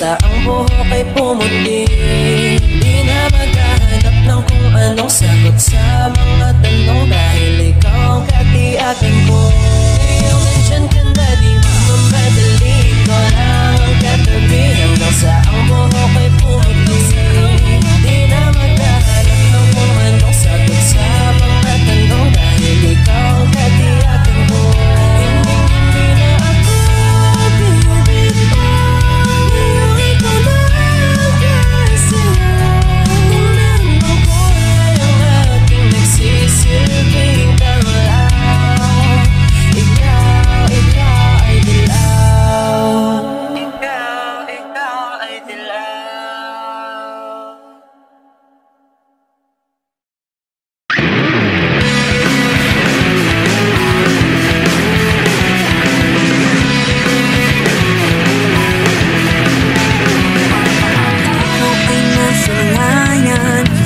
Basta ang buhok ay pumuti. Di na maghahanap ng kung anong sagot sa mga tanong, dahil ikaw ang katiyakan ko. Ngayong nandyan ka na, di mo mamadali. Ikaw lang ang katabi hanggang sa ang buhok ay pumuti. Di na maghahanap ng kung anong sagot sa mga tanong, dahil ikaw ang katiyakan ko. Hindi na ako bibitaw. Ikaw lang kasi ang ko ay ang aking nagsisilbing kalaw. Ikaw ay dilaw. Ikaw ay dilaw.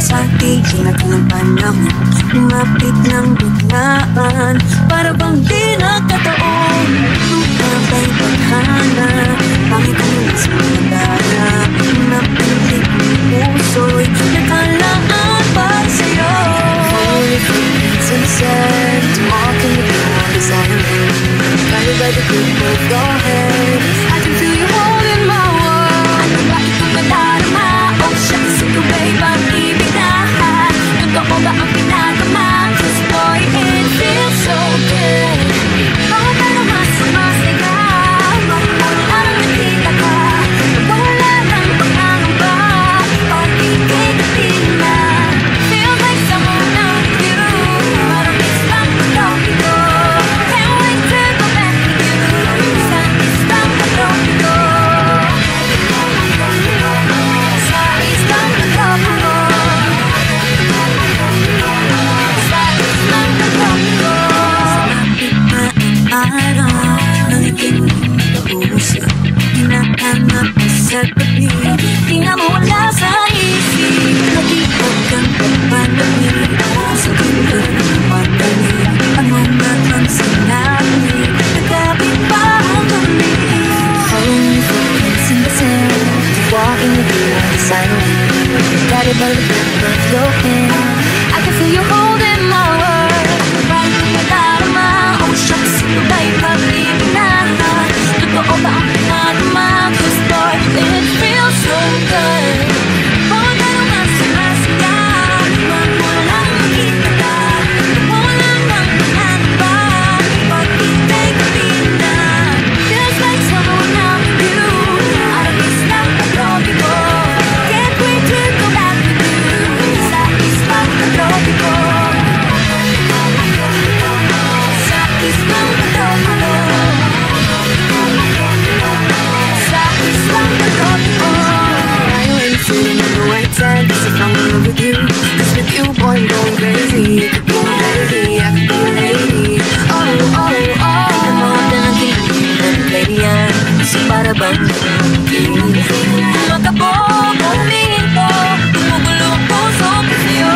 Sa tigilat ng panahon, lumapit ng biglaan, para bang di nakataon. Magkabay paghana, bakit ang sa madara, napilit ng puso'y nakalaan para sa'yo. Holy frequency sunset, walking with you on the side, guided by the grip of your hand. I can feel you holding my world. Ano ba itong nadarama? Oh, shucks, ito ba'y pag-ibig na? Totoo ba ang pinagama? This boy, it feels so good. Bakit ano mas-masika? Wala nang nakita ka, wala nang pangangamba. Pag-ibig na feels like someone knows you. Parang isang patopiko. Can't wait to go back to you. Sa isang patopiko. Sa isang patopiko. Hinahanap sa tabi, di na mawala sa isip. Nag-iipag kang pagpanabi, sa ganda ng pagdali. Ano nga ang sinabi, nagkabit pa ang kami. Following footprints in the sand, walking with you on the silent, guided by the grip of your hand. I can feel you holding my word. Ano ba yung nadarama? Oh shucks, ito ba'y pag-ibig na? Totoo ba ang pinagama? This boy, it feels so good. Bakit ano mas-masika? Wala nang nakita ka, wala nang pangangamba. Pag-ibig na feels like someone knows you. Out of this lang patopiko. Can't wait to go back with you. Sa isang patopiko. Sa isang patopiko. If I'm in love with you, 'cause with you, boy, I'm going crazy. Going crazy, I could be a lady. Oh, oh, oh. Ano mo na natin, baby, yan. Kasi para bang makabog, umingin ko, tumugulo ang puso ko sa'yo.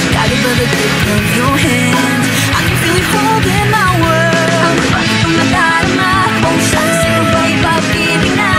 Guided by the grip of your hand, I can feel you holding my world. Ang bakit ang nadarama? Oh shucks, ito ba'y pag-ibig na?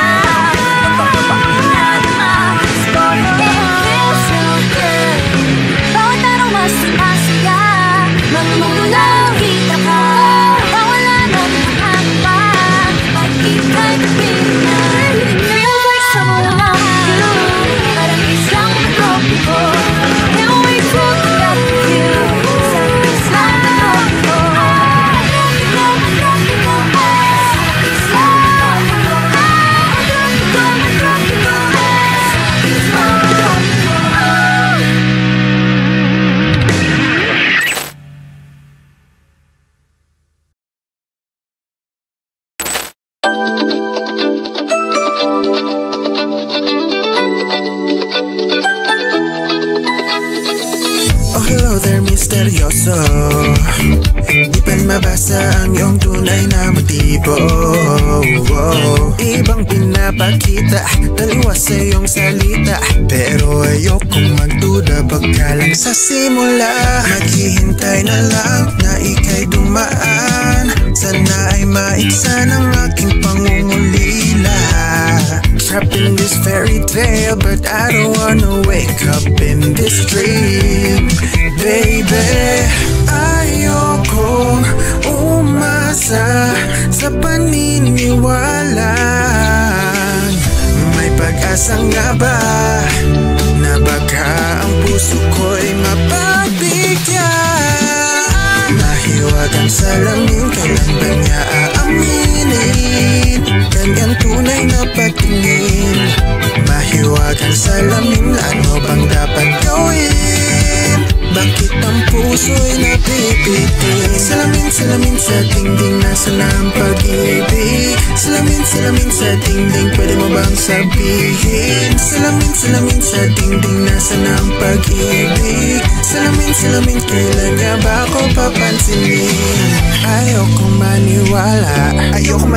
Hello there, misteryoso. Di pa mabasa ang iyong tunay na motibo. Ibang pinapakita, daliwa sa iyong salita, pero ayokong magduda pagkalang sa simula. Maghihintay na lang na ika'y dumaan, sana ay maiksa ng aking pangungulila. Trapped in this fairy tale, but I don't wanna wake up in this dream. Baby, ayokong umasa sa paniniwala. May pag-asa nga ba na baka ang puso ko'y mapagbigyan? Mahiwagang salamin, kailan ba niya aaminin? Kanyang tunay na patingin. Mahiwagang salamin, ano bang dapat gawin? Bakit ang puso'y napipitin? Salamin, salamin sa dingding, nasa na ang pag-ibig? Salamin, salamin sa dingding, pwede mo bang sabihin? Salamin, salamin sa dingding, nasa na ang pag-ibig? Salamin, salamin, kailan niya ba ako papansinin? Ayokong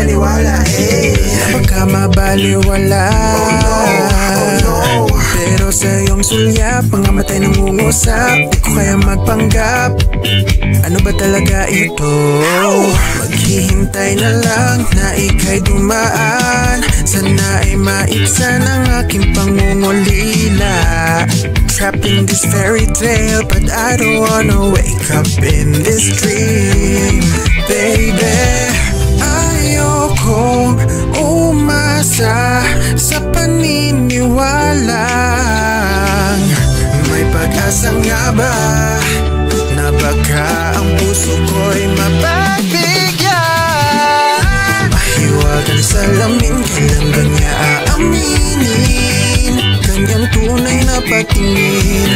maniwala, eh. Baka mabaliwala. Oh no. Pero sa iyong sulyap, mga matay nangungusap, di ko kaya magpanggap. Ano ba talaga ito? Maghihintay na lang na ika'y dumaan, sana ay maiksa ng aking pangungulila. Trapped in this fairy tale, but I don't wanna wake up in this dream. Baby, ayokong umasa sa paniniwala. May pag-asa nga ba na baka ang puso ko'y mapagbigyan? Mahiwagang salamin, kailan ba niya aaminin? Kanyang tunay na patingin.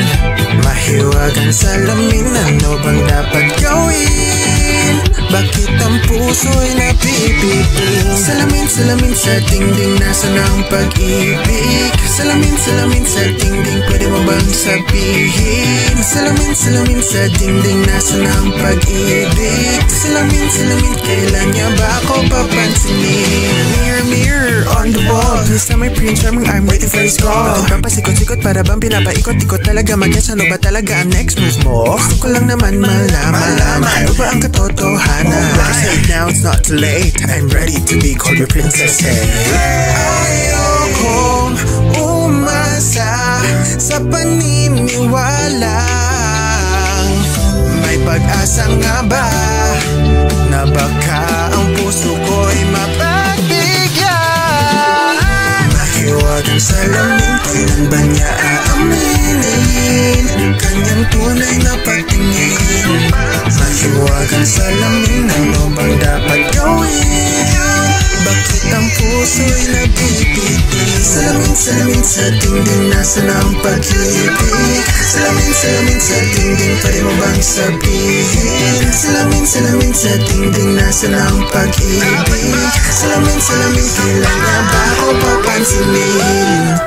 Mahiwagang salamin, ano bang dapat gawin? Bakit ang puso'y napipitin? Salamin, salamin sa dingding, nasa na ang pag-ibig? Salamin, salamin sa dingding, pwede mo bang sabihin? Salamin, salamin sa dingding, nasa na ang pag-ibig? Salamin, salamin, kailan niya ba ako papansinin? Mirror, mirror on the wall, who's na my prince charming, I'm waiting for his call. Bakit bang pasikot-sikot, para bang pinapaikot-ikot? Talaga mag-guess, ano ba talaga ang next move mo? Gusto ko lang naman malaman, ano ba ang katotohanan? Now it's not too late, I'm ready to be called your princess. Ayokong umasa sa paniniwala. May pag-asa nga ba na baka ang puso ko'y mapagbigyan? Mahiwagang salamin, kailan ba niya aaminin? Kanyang tunay na patingin. Mahiwagang salamin, ano bang dapat gawin? Bakit ang puso'y napipitin? Salamin, salamin sa dingding, nasa na ang pag-ibig? Salamin, salamin sa dingding, pwede mo bang sabihin? Salamin, salamin sa dingding, nasa na ang pag-ibig? Salamin, salamin, kailan na ba ako papansinin?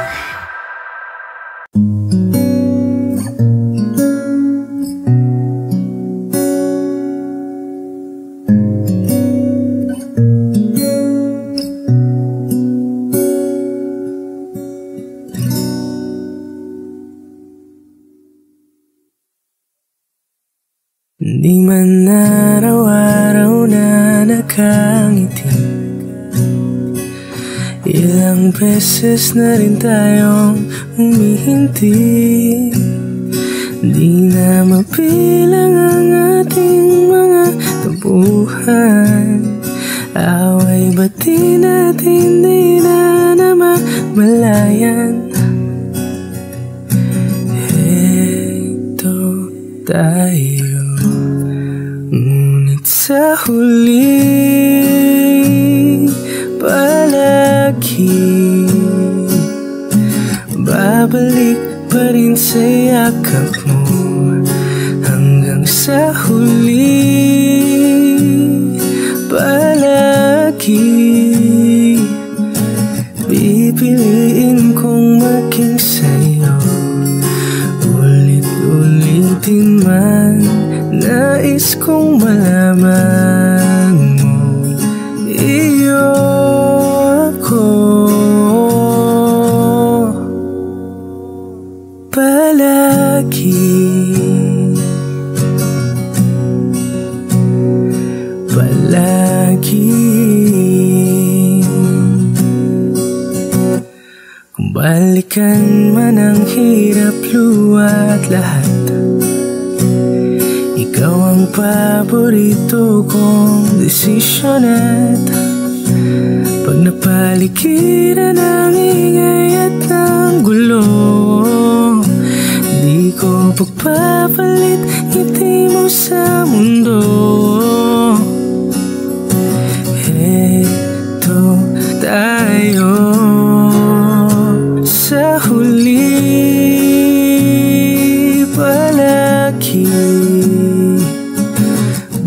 Di man araw-araw na nakangiti, ilang beses na rin tayong humihinti. Di na mapilang ang ating mga tampuhan, away bati natin di na namamalayan. Heto tayo, ngunit sa huli palagi babalik pa rin sa yakap mo. Hanggang sa huli palagi pipiliin kong maging sa'yo. Ulit-ulitin man man, nais kong malaman mo, iyo ako. Palagi, palagi. Kung balikan man ang hirap, luwa't lahat, ikaw ang paborito kong desisyon. At pag napaligiran ng ingay at ng gulo, di ko pagpapalit ngiti mo sa mundo. Heto tayo sa huli, palagi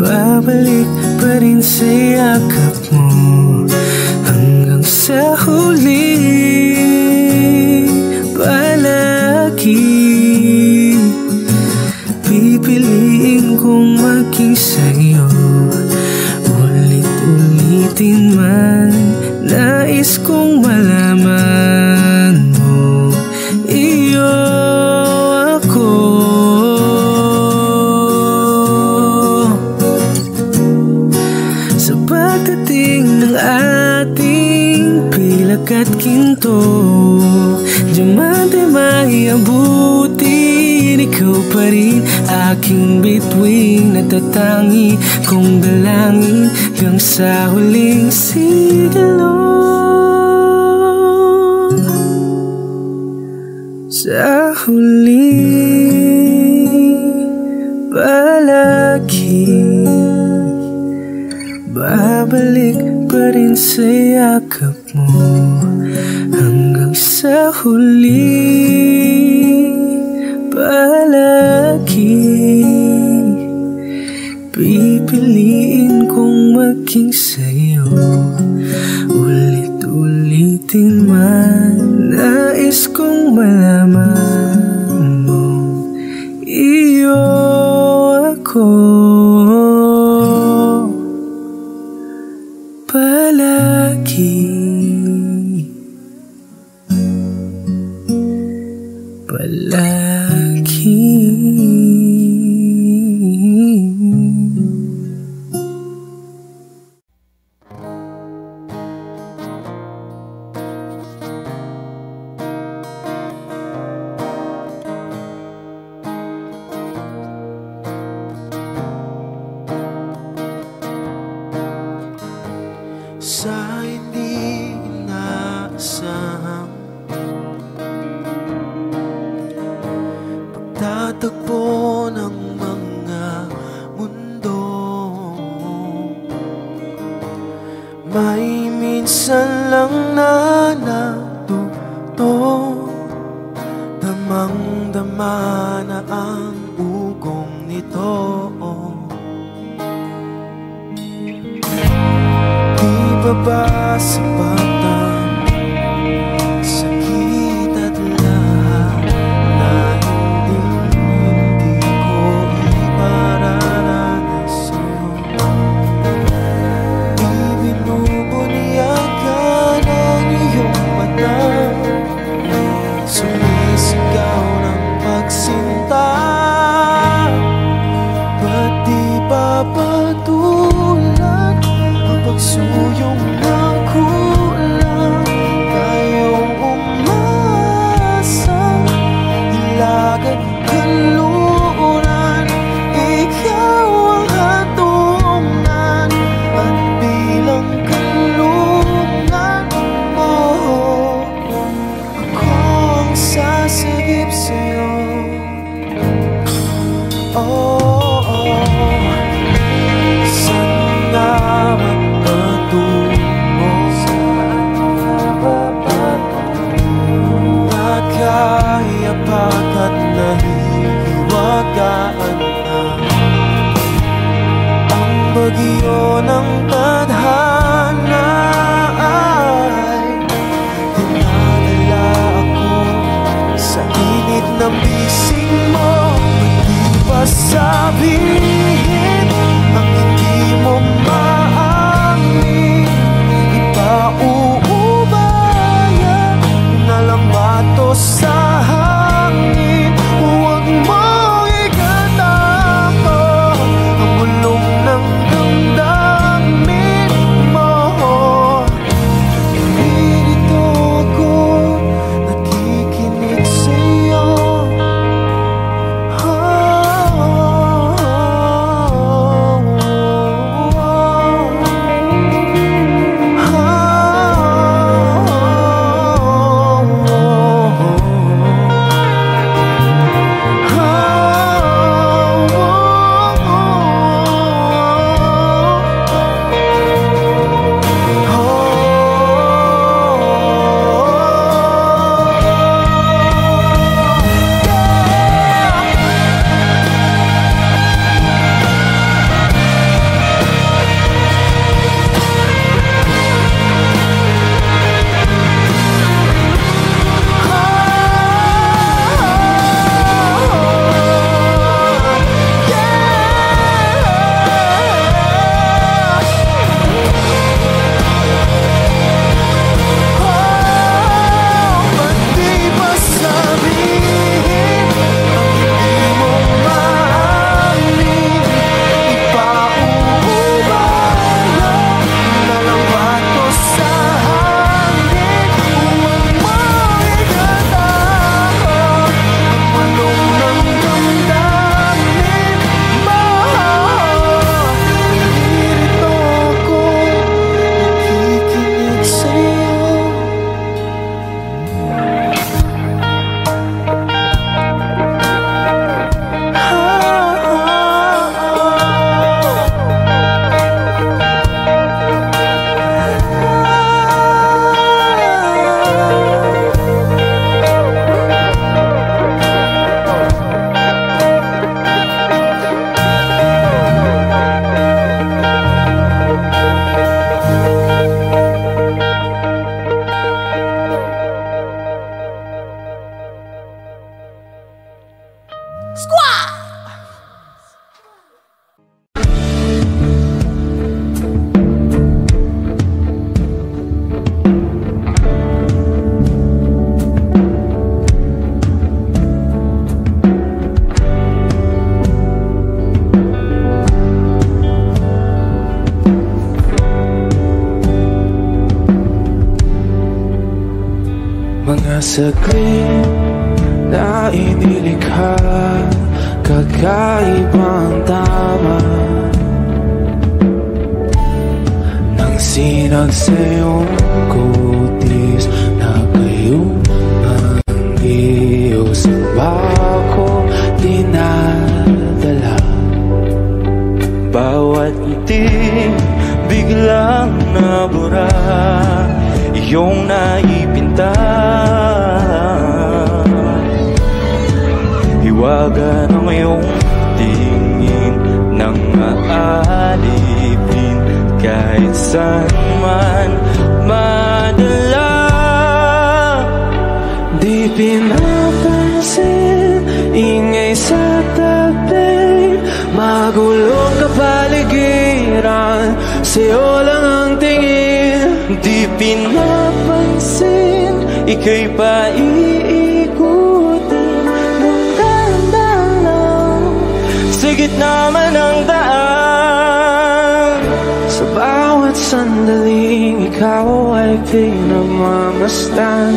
babalik pa rin sa yakap mo hanggang sa huli. Palagi pipiliin kong maging sa'yo, ulit-ulitin man, nais kong malaman mo, iyo ako. Sa pagdating ng ating pilak at ginto, diamante may abutin, ikaw pa rin aking bituin, natatangi kong dalangin hanggang sa huling sigalon. Sa huli, palagi babalik pa rin sa yakap mo hanggang sa huli. Palagi pipiliin kong maging sa'yo, ulit-ulitin man, nais kong malaman mo, iyo ako. Palagi, palagi. Sa hindi inaasahang pagtatagpo ng mga mundo, may minsan lang na natuto, damang-dama na ang ugong nito. Ba sapat ang sakit at lahat na hindi ko ipararanas sa'yo? Ibinubunyagan ang iyong mata, sumisigaw ng pagsinta. Ba't di papatulan ang pagsuyong ng kulang? Tayong umasa, ilagad kanluran, ikaw ang hatungan at bilang kanlungan mo. Ako ang sasagip sa'yo. Pagkat nahihiwagaan na ang bagyo ng tadhana ay dinadala ako sa init ng bisig mo. Pag-ibig pa sa saglit na inilikha, kakaibang tama nang sinag sa iyong kutis na kayong hanggiyo sa bako dinadala. Bawat ngiti biglang nabura, iyong naipinta. Hiwaga ng iyong tingin nang aalipin kahit saan man madala. Di pinapansin, ingay sa tabi, magulong kapaligiran, sa'yo lang ang tingin. Di pinapansin, ika'y paiikutin ng dahan-dahan sa gitna man ng daan. Sa bawat sandaling ikaw ay pinagmamasdan,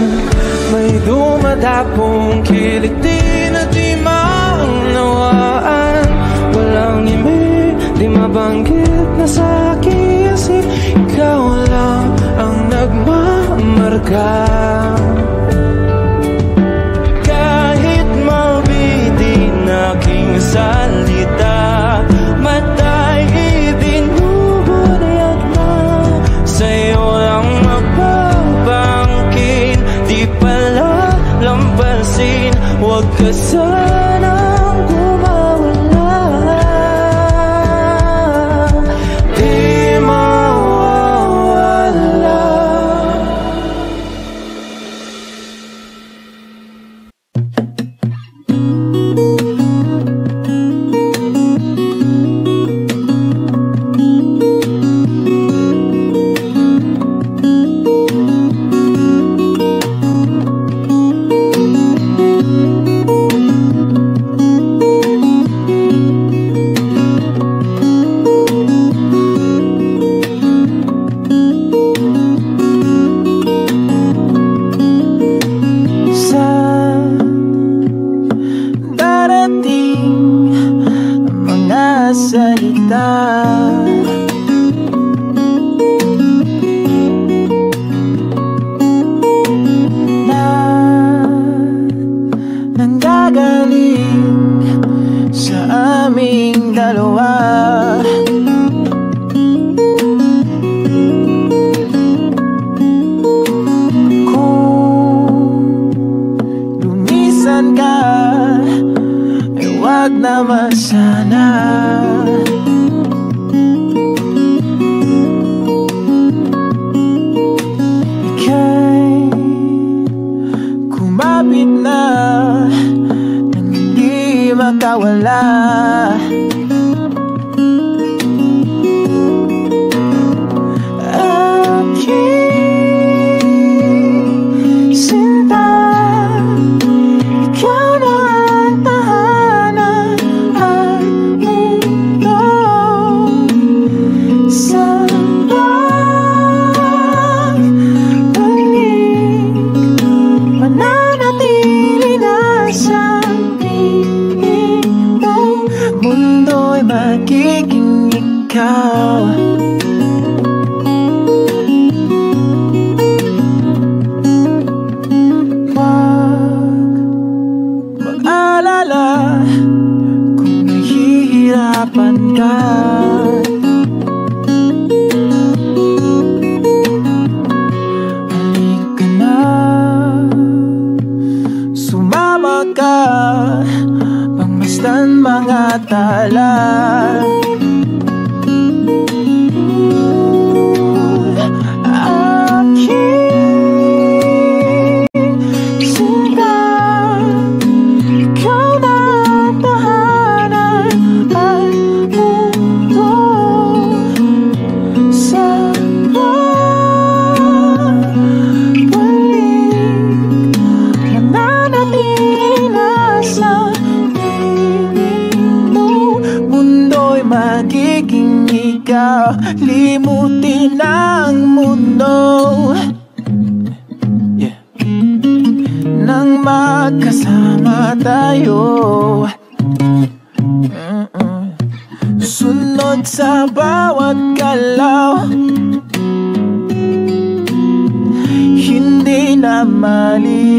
may dumadapong kiliti na di maunawaan. Walang imig, di mabanggit na sa aking isip, ikaw lang ang nagmamarka. Kahit mabitin aking salita, matay ibinubunayag na, sa'yo lang magbabangkin. Di pala lampasin, huwag ka sanang gumawala. Di mawawala. limutin ang mundo. Yeah. magkasama tayo. Sunod sa bawat galaw, hindi na maliligaw.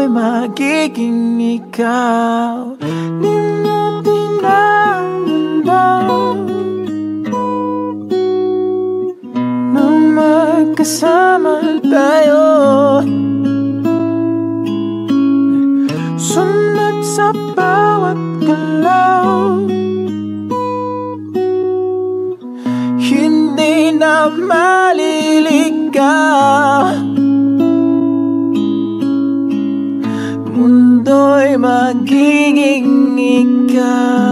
Magiging ikaw, di mo tinanggap na magkasama tayo. Sunod sa bawat galaw, hindi na maliligaw. Mundo'y magiging ikaw.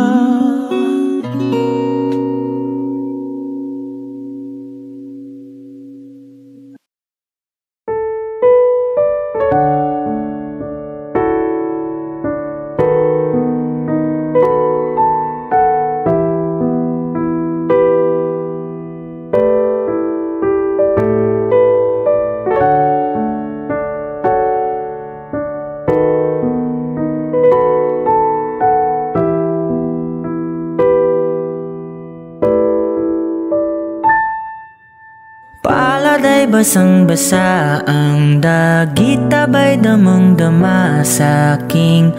Paladay basang-basa ang dagit, tabay damang-dama sa aking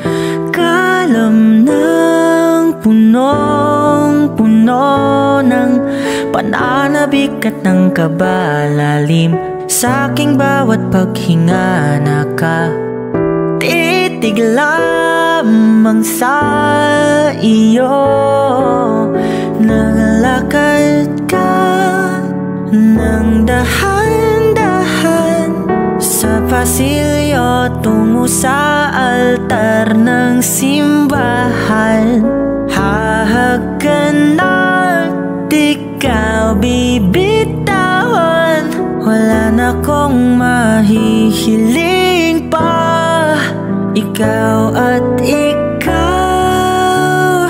kalam ng punong-puno ng pananabik at ng kabalalim. Sa aking bawat paghinga nakatitig lamang sa iyo. Naglakad ka nang dahan-dahan sa pasilyo tungo sa altar ng simbahan. Hahagan at ikaw bibitawan, wala na kong mahihiling pa. Ikaw at ikaw,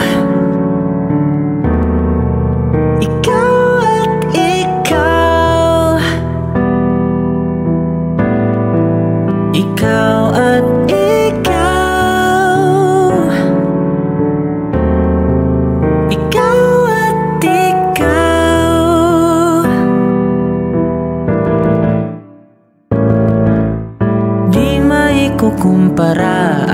ikaw at ikaw, ikaw at ikaw. Di maikukumpara,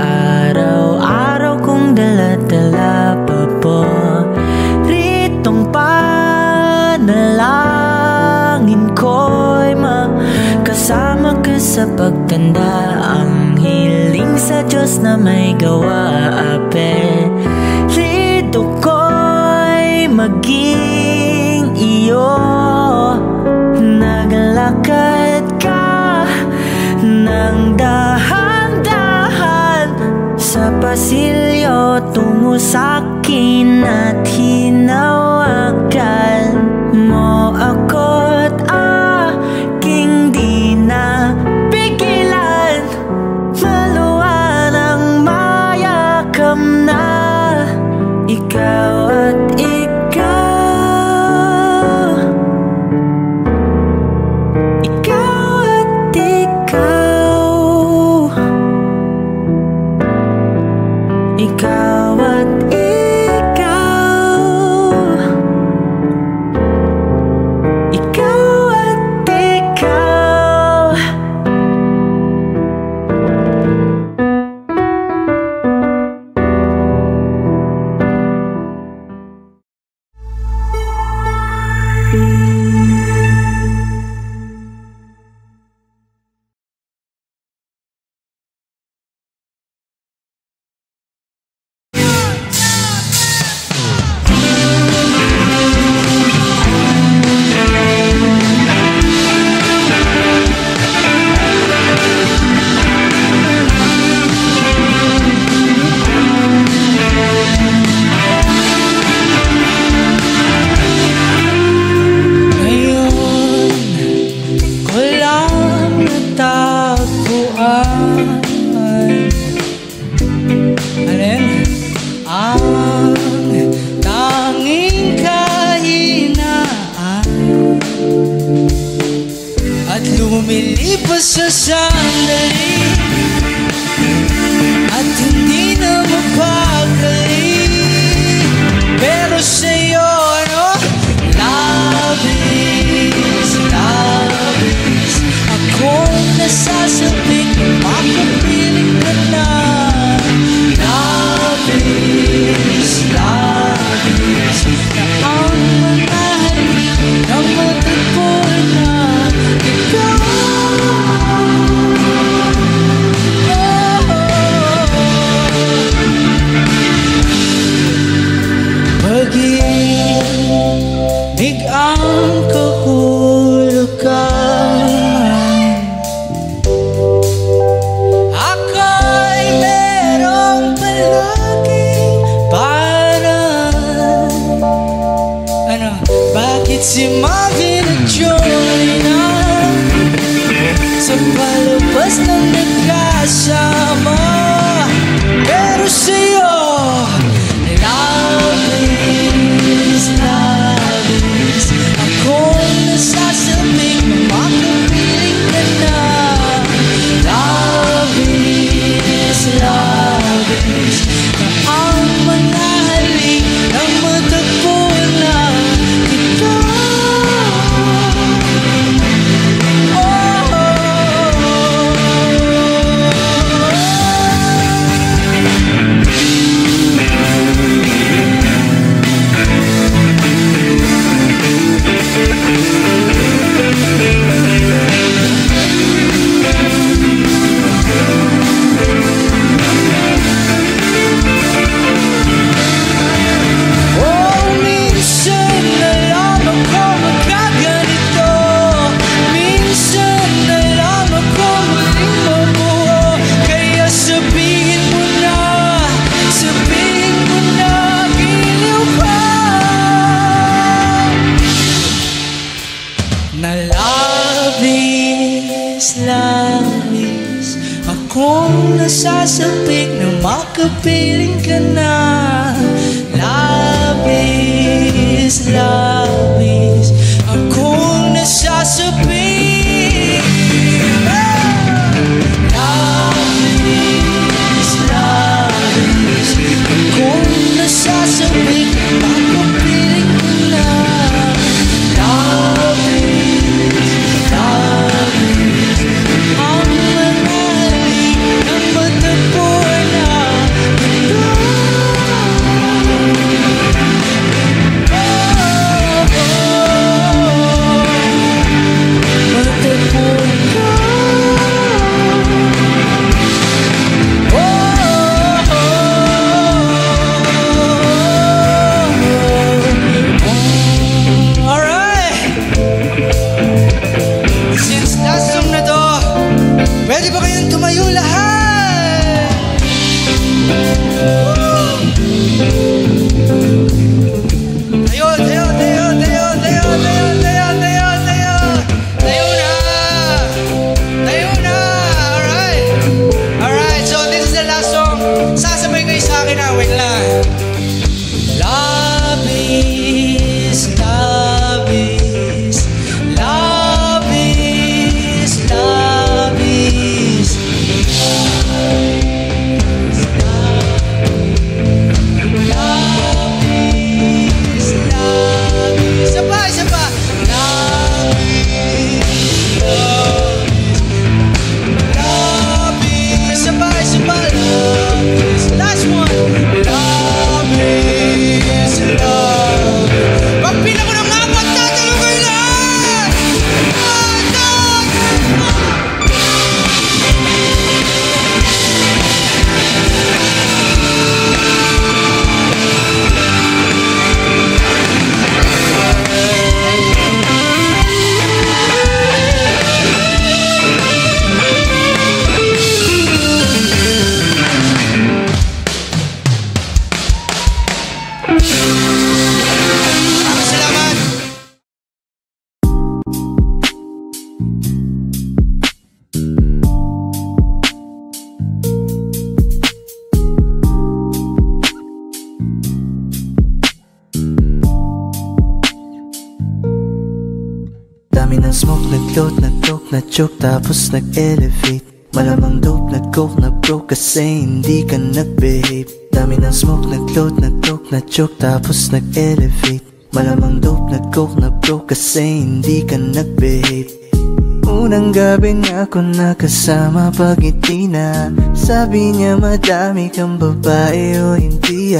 araw-araw kong dala-dala paboritong panalangin ko'y makasama ka sa pagtanda. Ang hiling sa Diyos na may gawa, apelido ko'y maging iyo. Naglakad ka basilyo tungo sa'kin at hinawakan mo ako't aking di na pigilan. Maluwan ang mayakam na ikaw at ikaw, ikaw at ikaw, ikaw at ikaw, ikaw at ikaw. Lumilipas sa sandali at hindi na mapakali, pero sa'yo, no? Love is, akong nasasabik, makapiling ka na. Love is, na ang manahalik na matagpo na. Pag-ibig ang kahulugan, ako'y merong palaging parang bakit si Marvin at Joyna sa palabas ng nagkasama, pero sa'yo akong nasasabik na makapiling ka na. Love is, na ang mga halik na matagpo na kita. Akong nasasabik na makapiling ka na. Love is, akong nasasabik. Love is, akong nasasabik na makapiling ka na. Love is, ang manahalik ng matagpo na ito. Dami ng smoke, nag-float, nag-coke, na-choke, tapos nag-elevate. Malamang dope, nag-coke, na-broke kasi hindi ka nag-behave. Dami ng smoke, nag-float, nag-coke, na-choke, tapos nag-elevate. Malamang dope, nag-coke, na-broke kasi hindi ka nag-behave. Unang gabi niya ako nakasama pag ngiti na. Sabi niya madami kang babae o hindi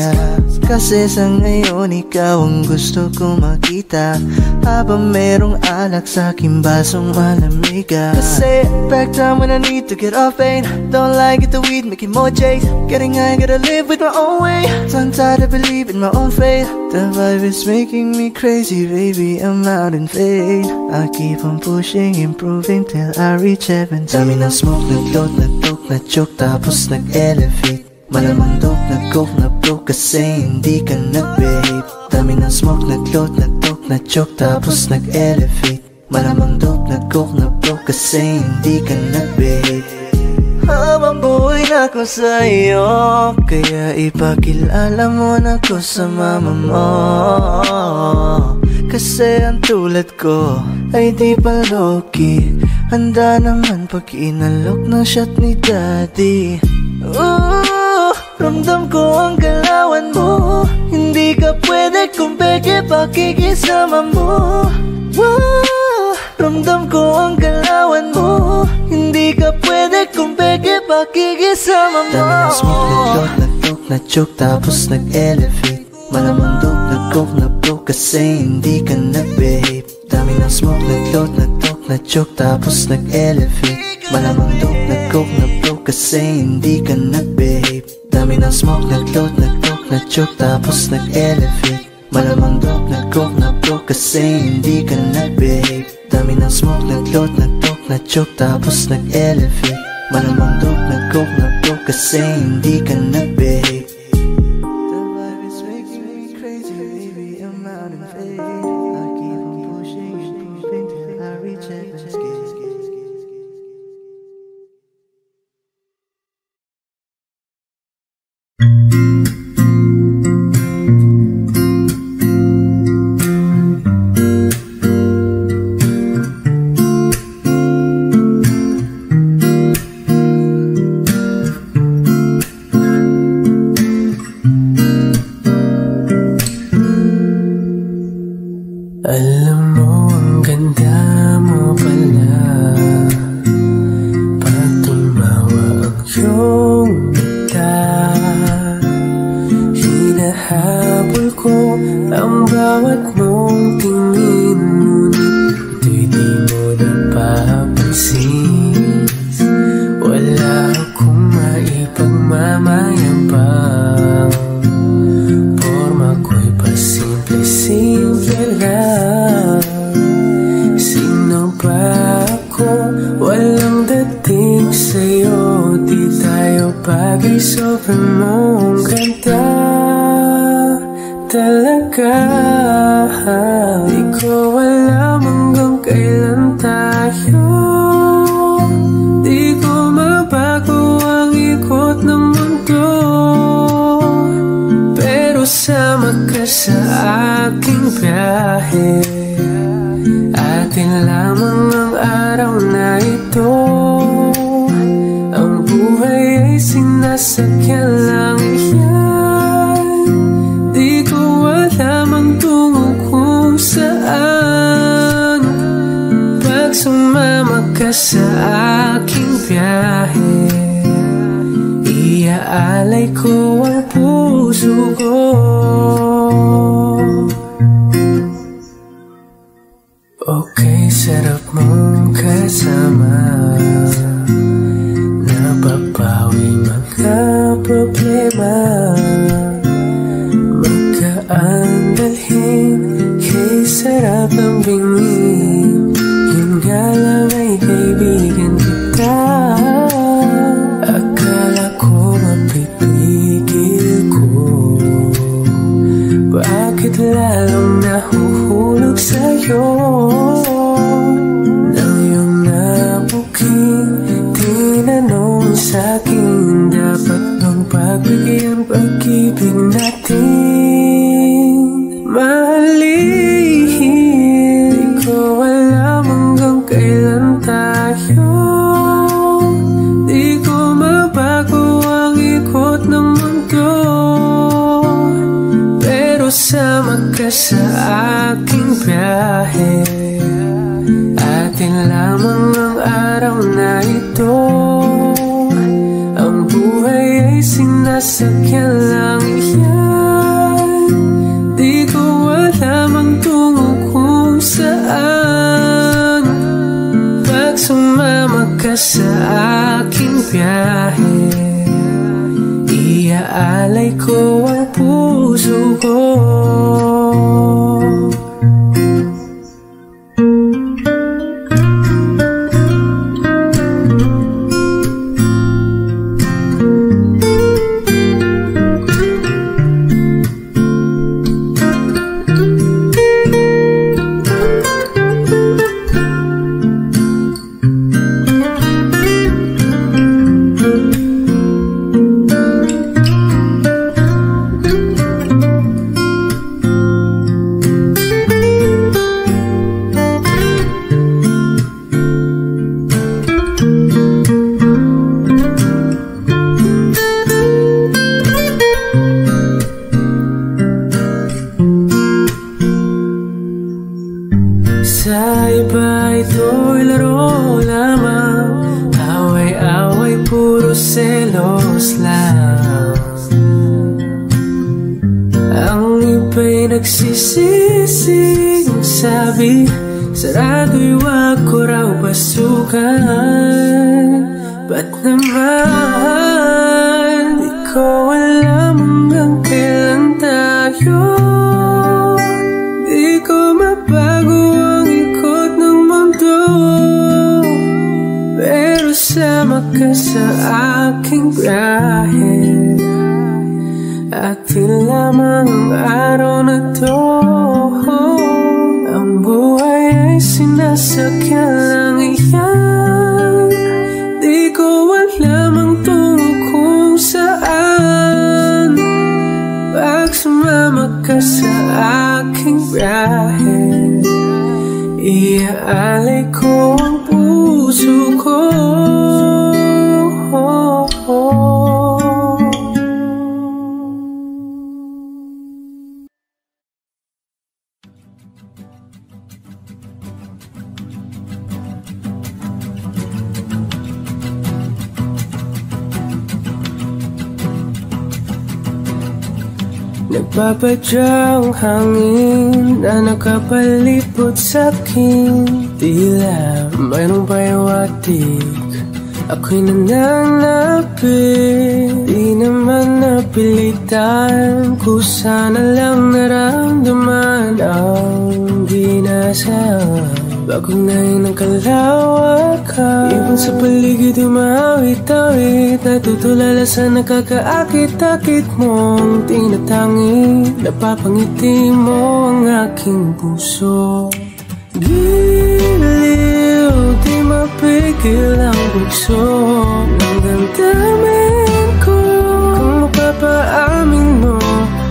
kasi sa ngayon ikaw ang gusto ko makita. Habang merong alak sa aking basong malamig kasi back time when I need to get off pain. Don't like it the weed, making more chase. Getting high, gotta live with my own way. So I'm tired of believing my own fate. The vibe is making me crazy, baby, I'm out in vain. I keep on pushing, improving till I reach heaven. Dami ng smoke, nag-float, nag-coke, na-choke, tapos nag-elevate. Malamang dope, nag-coke, na-broke kasi hindi ka nag-behave. Dami ng smoke, nag-float, nag-coke, na-choke, tapos nag-elevate. Malamang dope, nag-coke, na-broke kasi hindi ka nag-behave. Habang buhay na ko sa'yo, kaya ipakilala mo na ko sa mama mo. Kasi ang tulad ko ay di pa low-key. Handa naman pag inalok ng shot ni daddy. Ramdam ko ang galawan mo. Hindi ka pwede kung peke pakikisama mo. Ramdam ko ang galawan mo. Hindi ka pwede kung peke pakikisama mo. Dami ng smoke, nag-float, nag-coke, na-choke, tapos nag-elevate. Malamang dope, nag-coke, na-broke kasi hindi ka nag-behave. Dami ng smoke, nag-float, nag-coke, na-choke, tapos nag-elevate. Malamang dope, nag-coke, na-broke kasi hindi ka nag-behave. Dami ng smoke, nag-float, nag-coke, na-choke, tapos nag-elevate. Malamang dope, nag-coke, na-broke kasi hindi ka nag-behave. Dami ng smoke, nag-float, nag-coke, na-choke, tapos nag-elevate. Malamang dope, nag-coke, na-broke kasi hindi ka nag-behave. The vibe is making me crazy, baby, I'm out in vain. I keep on pushing, improving till I reach heaven's gate. Alam mo, ang ganda mo pala pag tumawa ang iyong mata. Hinahabol ko ang bawat mong tingin, ngunit ito'y di mo napapansin. Wala akong maipagmamayabang, porma ko'y pasimple-simple lang. Sino ba ako? Walang dating sa'yo. Di tayo bagay, sobrang mongga. ka. Di ko alam hanggang kailan tayo. Di ko mabago ang ikot ng mundo, pero sama ka sa aking biyahe. Atin lamang ang araw na ito. Ang buhay ay sinasakyan lang yan. Di ko alam ang tungo kung saan. Pag sumama ka sa aking biyahe, iaalay ko ang puso ko. Okay, sarap mong kasama. Napapawi mga problema. Magkaan dalhin, kay sarap ang bingin. Yun nga lang ay kaibigan kita. Akala ko mapipigil ko. Bakit lalong nahuhulog sa'yo? Nang iyong nabuking tinanong sa'kin, dapat bang pagbigyan pag-ibig natin? Mahalin, di ko alam hanggang kailan tayo. Di ko mabago ang ikot ng mundo, pero sama ka sa aking biyahe. Atin lamang ang araw na ito. Ang buhay ay sinasakyan lang yan. Di ko alam ang tungo kung saan. Pag sumama ka sa aking biyahe, iaalay ko ang puso ko. Sa iba ito'y laro lamang, away-away puro selos lang. Ang iba'y nagsisising sabi, sarado'y wag ko raw pasukan. Ba't naman di ko alam hanggang kailan tayo? Di ko mabago ang ikot ng mundo, pero sama ka sa aking biyahe. Atin lamang ang araw na to. Ang buhay ay sinasakyan lang iyan. Di ko alam ang tungo kung saan. Pag sumama ka sa aking biyahe, iaalay ko ang puso ko. Nagpapadyang hangin na nakapalipot sa'kin. Tila mayroong payawatig, ako'y nananapit. Di naman napilitan, kusa na lang naramdaman ang di nasabi. Bagunay ng kalawakan, ibon sa paligid umawit-awit, natutulala sa nakakaakit-akit mong tinatangi. Napapangiti mo ang aking puso. Giliw, di mapigil ang bugso ng damdamin ko. Kung mapapaamin mo,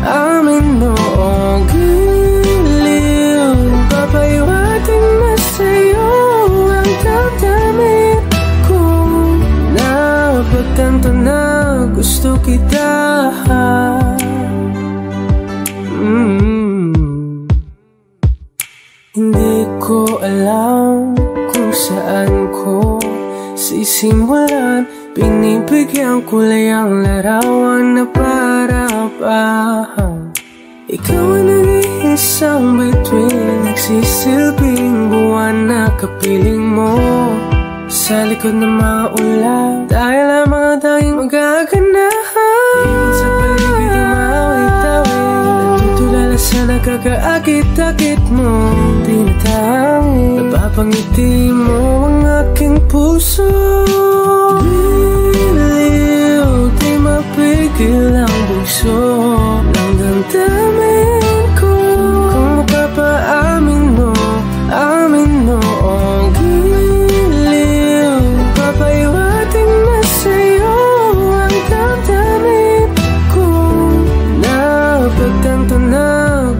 amin mo. Giliw, papaiwating na sa'yo ang damdamin ko. Napagtanto na gusto kita. Hindi ko alam kung saan ko sisimulan. Pinibigyan ko lang ang larawan na para-parahan. Ikaw ang nag-iisang bituin, nagsisilbing buwan na kapiling mo. Sa likod ng mga ulan, dahil lamang ang tanging magaganahan. Ibon sa paligid umawit-awit, natutulala sa nakakaakit-akit mo. Tinatangi, napapangiti mo ang aking puso. Giliw, di mapigil ang bugso ng damdamin ko. Kung mapapaamin mo, amin mo. Giliw, papaiwating na sa'yo ang damdamin ko. Napagtanto na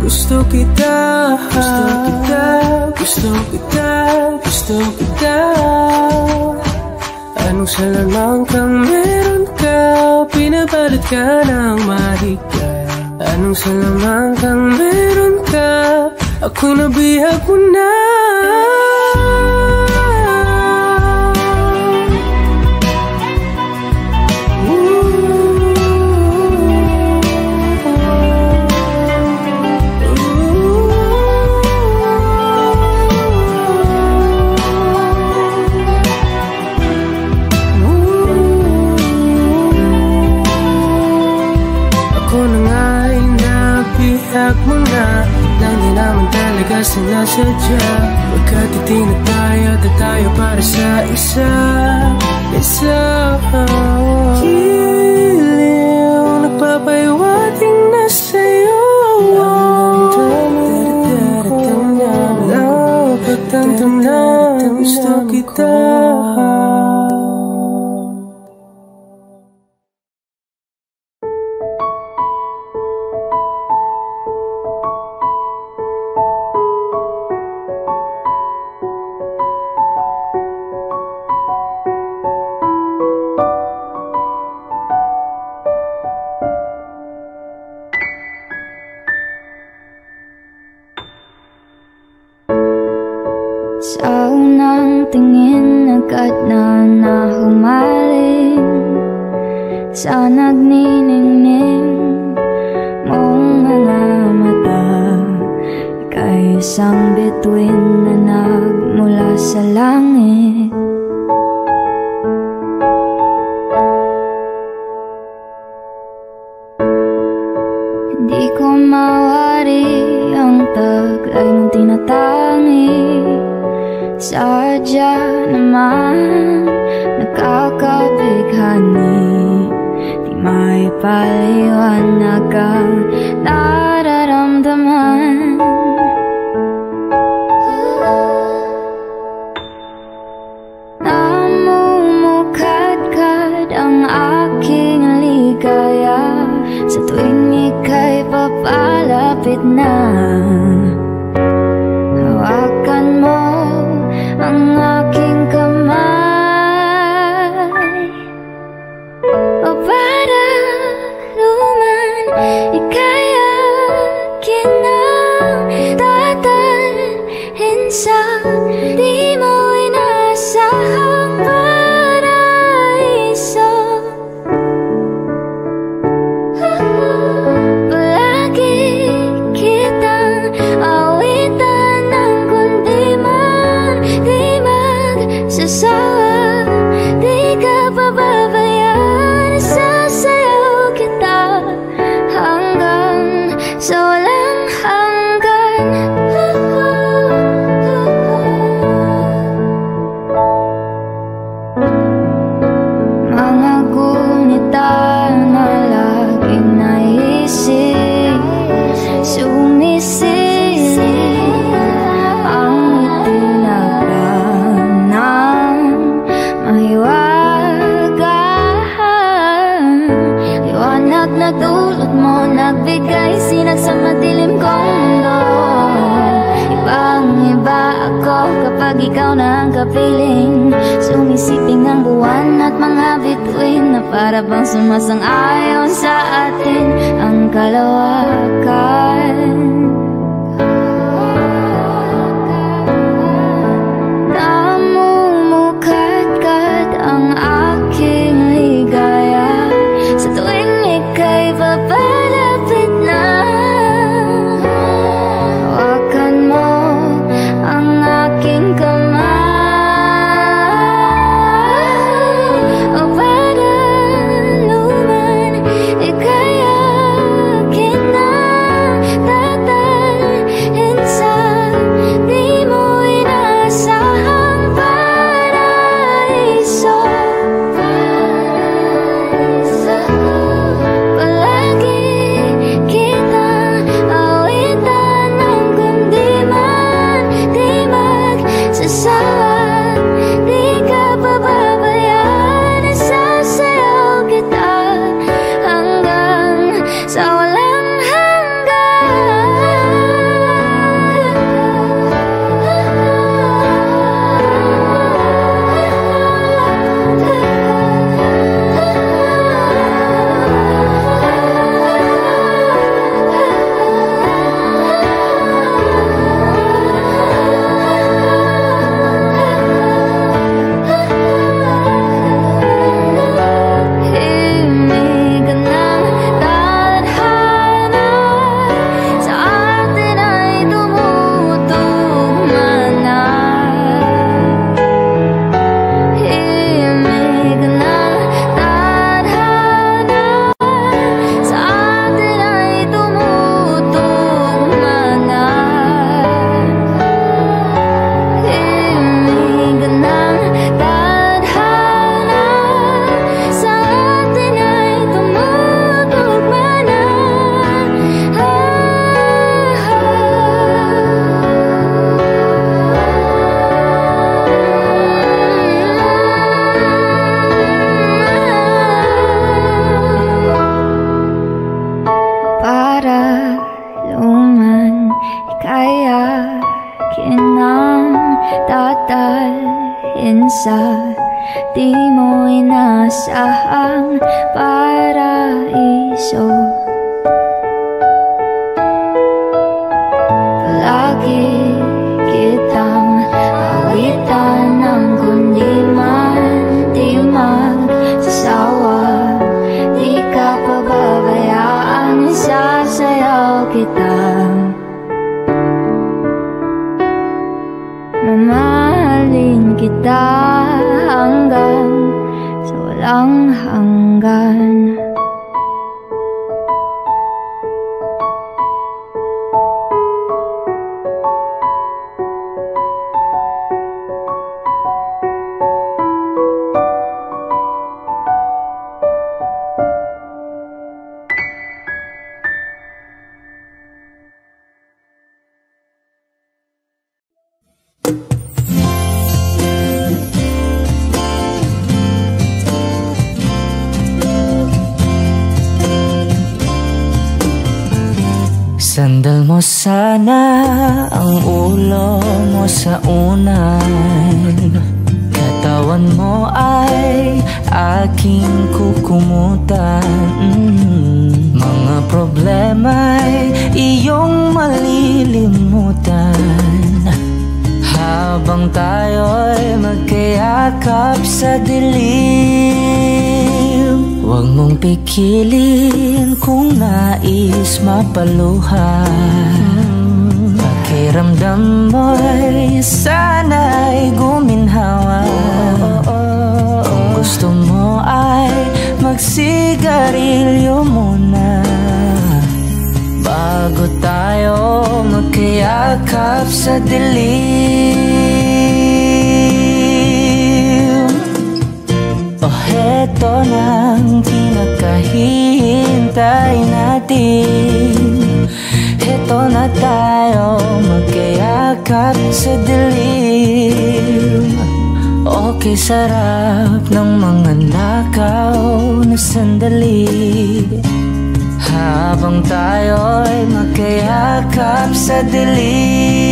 gusto kita. Gusto kita, gusto kita, gusto kita. Anong salamang kang meron ka, pinabalot ka ng mahigpit. Anong salamang kang meron ka, ako'y nabihag mo na. Hag mo na nang di naman talaga sinasadya. Magkatiti na tayo at tayo para sa isa. Giliw, nagpapaiwating na sa'yo. Napagtantam na gusto kita. Sa unang tingin agad na nahumaling sa nagniningning mong mga mata. Ika'y isang bituin na nagmula sa langit. Hindi ko mawari ang taglay mong tinatangi. Sadya naman nakakabighani, di maipaliwanag ang nararamdaman. Namumukadkad ang aking ligaya sa tuwing ika'y papalapit na. Hawakan mo ang aking kamay, o para luman ika'y akin ang tatalhin sa di mo inasahang paraiso. Palagi kitang awitan ng kundi sasawa, di ka pababayaan. Sasayaw kita hanggang piling. Sumisiping ang buwan at mga bituin na para bang sumasang-ayon sa atin ang kalawakan. Namumukadkad ang aking ligaya sa tuwing ika'y papalapit na. Hawakan mo ang aking kamay, o para luman ika'y akin na tatalhin sa di mo inasahang paraiso. Palagi kitang awitan ng kundi man di magsasawa. Di ka pababayaan, isasayaw kita hanggang sa walang himig ng tadhana sa atin ay tumutugma na. Himig ng tadhana sa atin ay tumutugma na. Himig ng tadhana sa atin ay tumutugma na. Para luman ika'y akin ang tatalhin sa di mo inasahang paraiso. Palagi kitang awitan ng kundi man di magsasawa. Di ka pababayaan, isasayaw kita. Mamahalin kita hanggang sa walang hanggan. Sandal mo sana ang ulo mo sa unan, katawan mo ay aking kukumutan. Mga problema'y iyong malilimutan habang tayo'y magkayakap sa dilim. Huwag mong pikilin kung nais mapaluhan. Pakiramdam mo'y sana'y guminhawa. Kung gusto mo ay magsigarilyo muna bago tayo magkayakap sa dilim. Heto nang pinakahihintay natin. Heto na tayo magkayakap sa dilim. Okay, sarap ng mga nakaw na sandali habang tayo'y magkayakap sa dilim.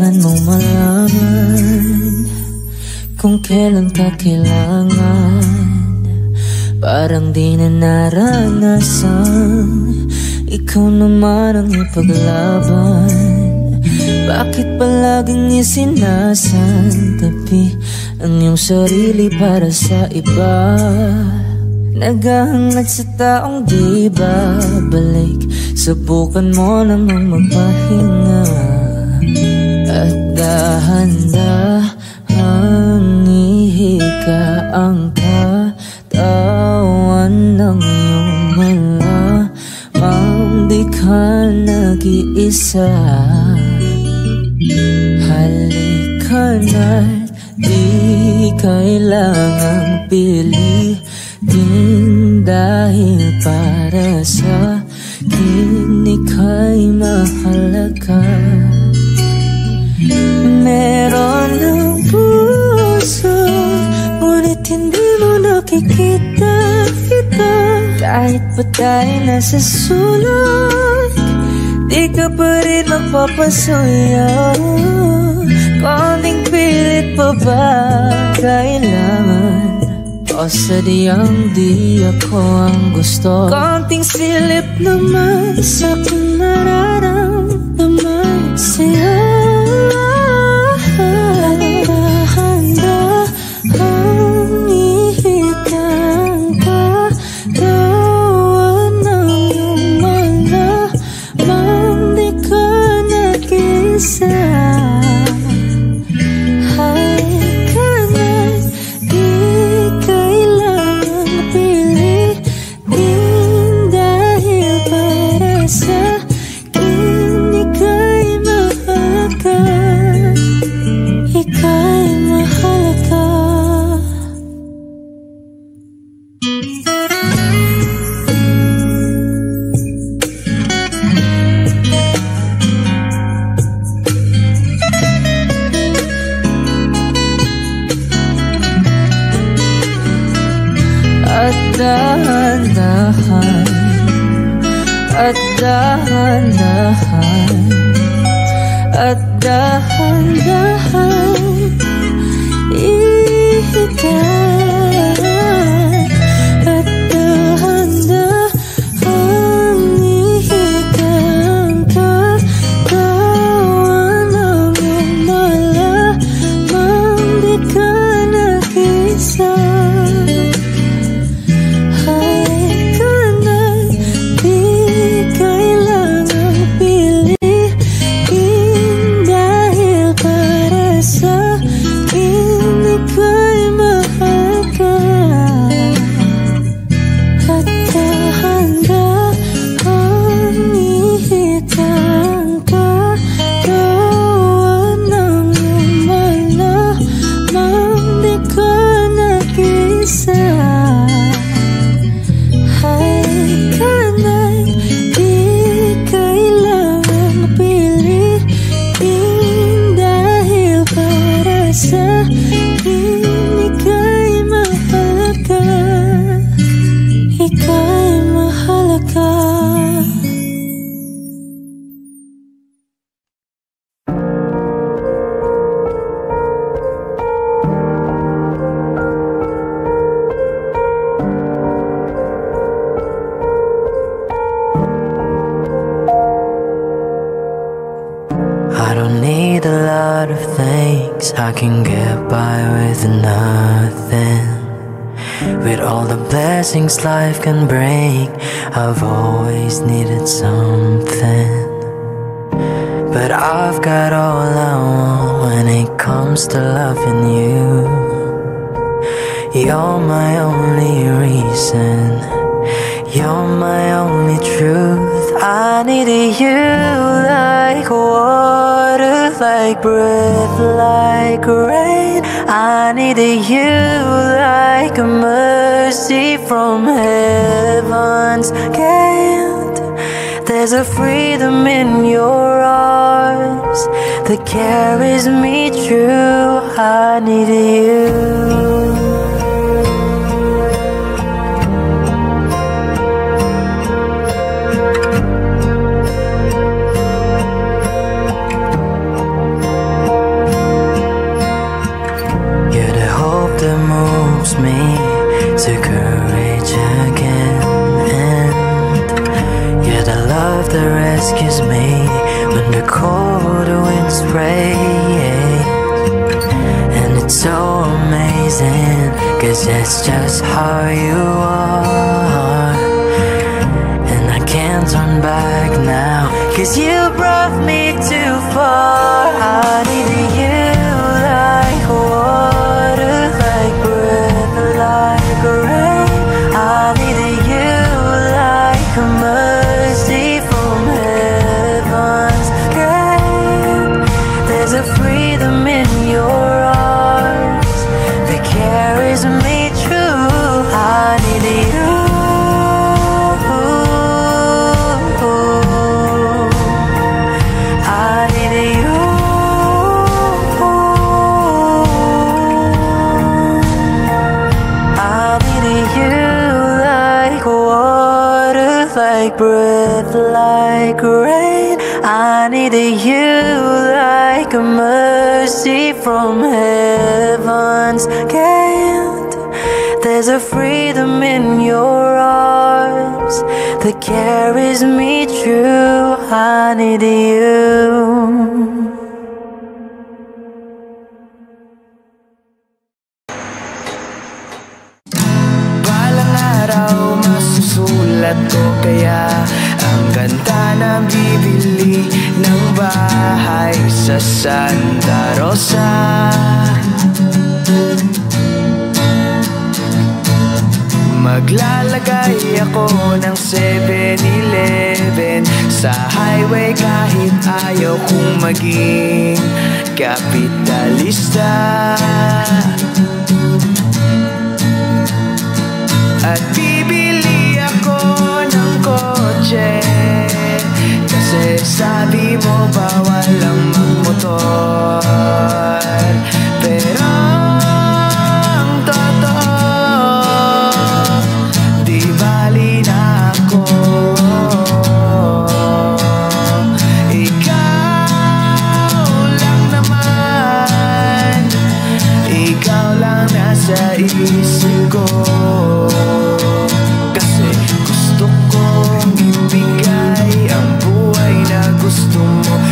Kailangan mong malaman kung kailan ka kailangan. Parang di na naranasan, ikaw naman ang ipaglaban. Bakit palaging isinasantabi ang iyong sarili para sa iba? Naghahangad sa taong di babalik, subukan mo namang magpahinga. At dahan-dahang ihika ang katawan ng iyong malamang di ka nag-iisa. Halika na't di kailangang pilitin, dahil para sa akin ika'y mahalaga. Meron ng puso, ngunit hindi mo nakikita ito. Kahit pa tayo nasa sulok, di ka pa rin magpapasuyo. Konting pilit pa ba kailangan? O sadyang di ako ang gusto? Konting silip naman sa aking nararamdaman sa'yo. Dahan-dahang ihikang katawan ng iyong malamang di ka nag-isa. At dahan-dahan ihikang, at dahan-dahan ihikang katawan ng iyong malamang di ka nag-isa. I can get by with nothing. With all the blessings life can bring, I've always needed something. But I've got all I want when it comes to loving you. You're my only reason, you're my only truth. I needed you like water, like breath, like rain. I needed you like a mercy from heaven's gate. There's a freedom in your arms that carries me through. I needed you. to courage again. And you're the love that rescues me when the cold winds rain. And it's so amazing, 'cause that's just how you are. And I can't turn back now, 'cause you brought me too far. I needed you like water, like breath, like rain. I needed you like a mercy from heaven's gate. There's a freedom in your arms that carries me through. I needed you. Like breath, like rain. I needed you like a mercy from heaven's gate. There's a freedom in your arms that carries me through. I need you. Ko kaya ang ganda na bibili ng bahay sa Santa Rosa. Maglalagay ako ng 7-Eleven sa highway kahit ayaw kong maging kapitalista. At bibili ako ng kotse kasi sabi mo bawal ang magmotor. Pero ang totoo, di bali na ako. Ikaw lang naman, ikaw lang nasa isip ko.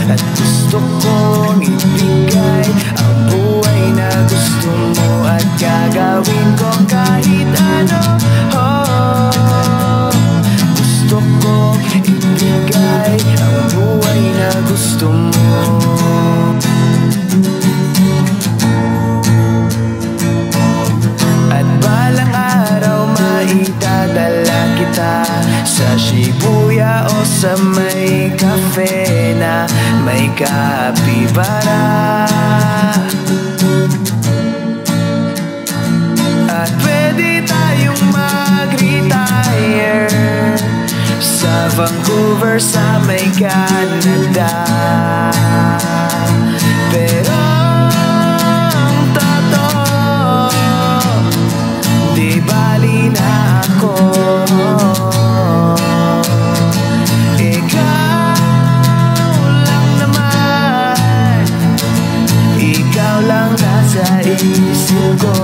At gusto kong ibigay ang buhay na gusto mo. At gagawin ko kahit ano. Gusto kong ibigay ang buhay na gusto mo. At balang araw maitadala kita sa Shibuya o sa may cafe na may kapibara. At pwede tayong mag-retire sa Vancouver sa may Canada. Pero ang totoo, di bali na ako. Sa isip ko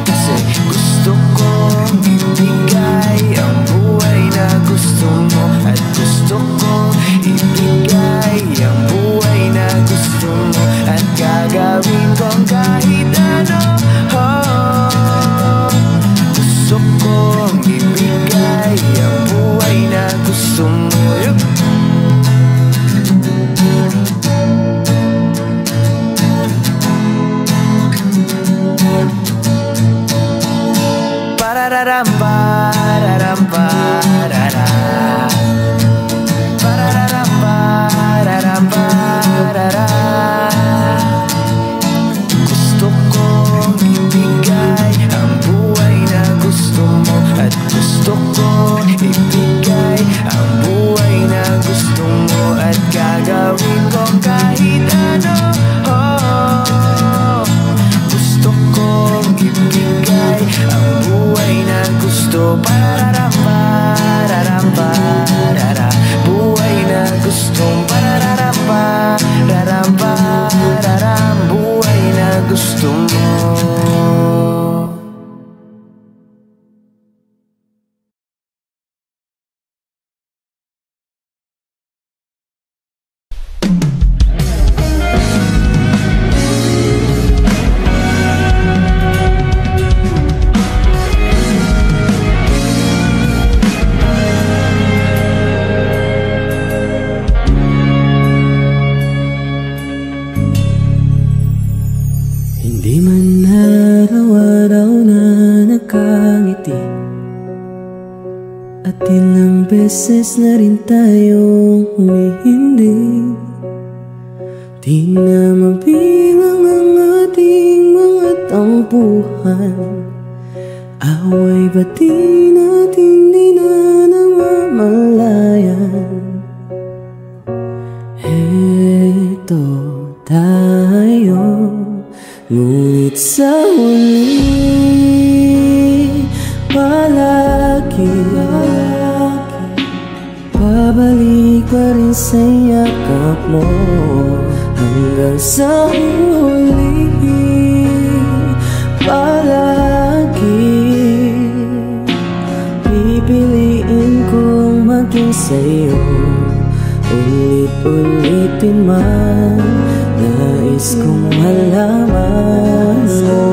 kasi gusto kong ibigay ang buhay na gusto mo. At gusto kong ibigay ang buhay na gusto mo. At gagawin kong kahit ano. Gusto kong ibigay ang buhay na gusto mo. Gusto kong ibigay ang buhay na gusto mo. At gusto kong ibigay ang buhay na gusto mo. At gagawin kong kahit ano. Gusto kong ibigay ang buhay na gusto nakangiti. At ilang beses na rin tayong humihindi. Di na mabilang ang ating mga tampuhan. Away ba't di natin di na namamalayan? Heto tayo, ngunit sa huli palagi pabalik pa rin sa yakap mo. Hanggang sa huli palagi pipiliin kong maging sa'yo. Ulit-ulitin man, nais kong malaman mo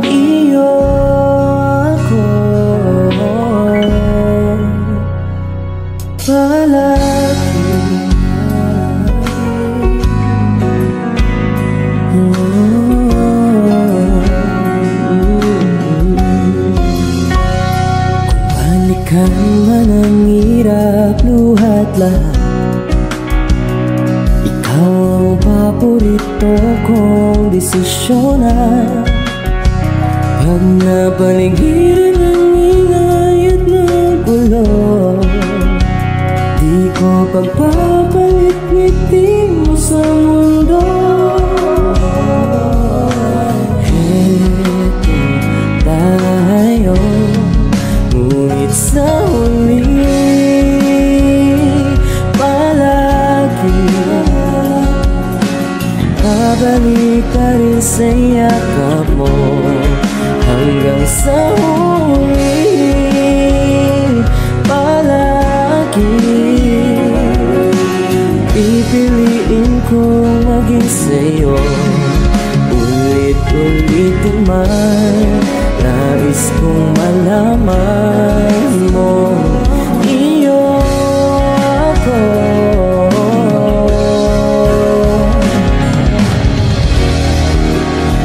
iyo ako palagi. Balikan man ang hirap, luhat lahat, ikaw ang paborito kong desisyonan. Pag napaligiran ng ingay at ng gulo, di ko pagpapalit ngiti mo sa mundo. Heto tayo, ngunit sa huli palagi pabalik pa rin sa yakap mo. Hanggang sa huli palagi pipiliin kong maging sa'yo. Ulit-ulitin man, nais kong malaman mo iyo ako.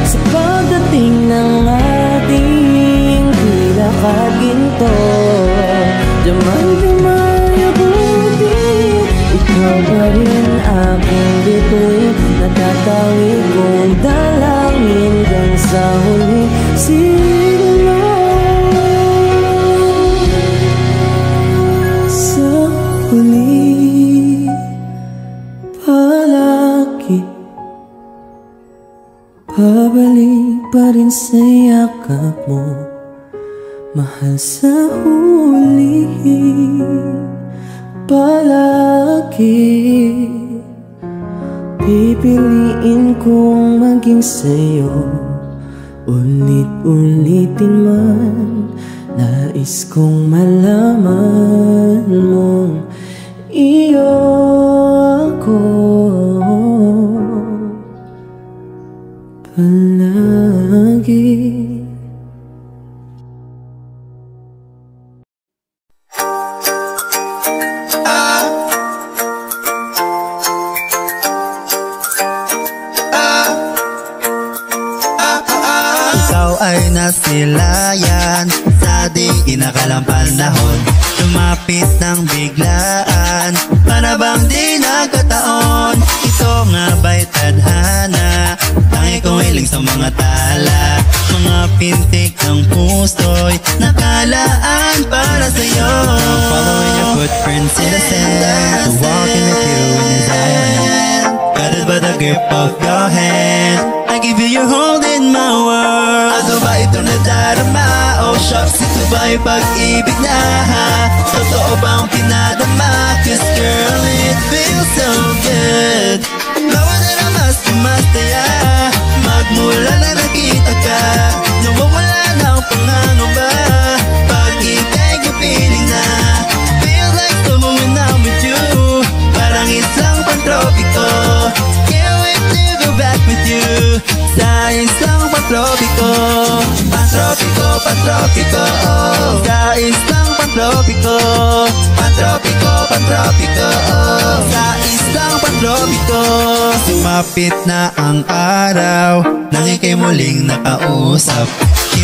Sa pagdating ng ating tila kaginto, damay-damay abuti, ikaw pa rin aking bituin. Natatawi kong dalangin hanggang sa huli siguro. Sa huli palagi pabalik pa rin sa yakap mo. Mahal sa huli palagi pipiliin kong maging sa'yo. Ulit-ulitin man, nais kong malaman mong iyo ako palagi. Ay nasilayan sa di inakalang panahon, lumapit ng biglaan, para bang di nagkataon. Ito nga ba'y tadhana, tangi kong hiling sa mga tala, mga pintik ng puso'y nakalaan para sa'yo. Following your footprints in the sand, walking with you in this island, guided by the grip of your hand, I give you your hold in my world. Ano ba itong nadarama? Oh shucks, ito ba'y pag-ibig na ha? Totoo bang pinadama? Cause girl, it feels so good. Bawa na na mas kumastaya, magmula na nakita ka, nawawala na ang pangangamba. Pag ika'y kapiling na, feel like someone when I'm with you, parang isang pantropiko. Can't wait to go back with you, sa isang pantropiko. Pantropiko, pantropiko, oh. Sa isang pantropiko. Pantropiko, pantropiko, oh. Sa isang pantropiko. Sumapit na ang araw, nang ika'y muling nakausap,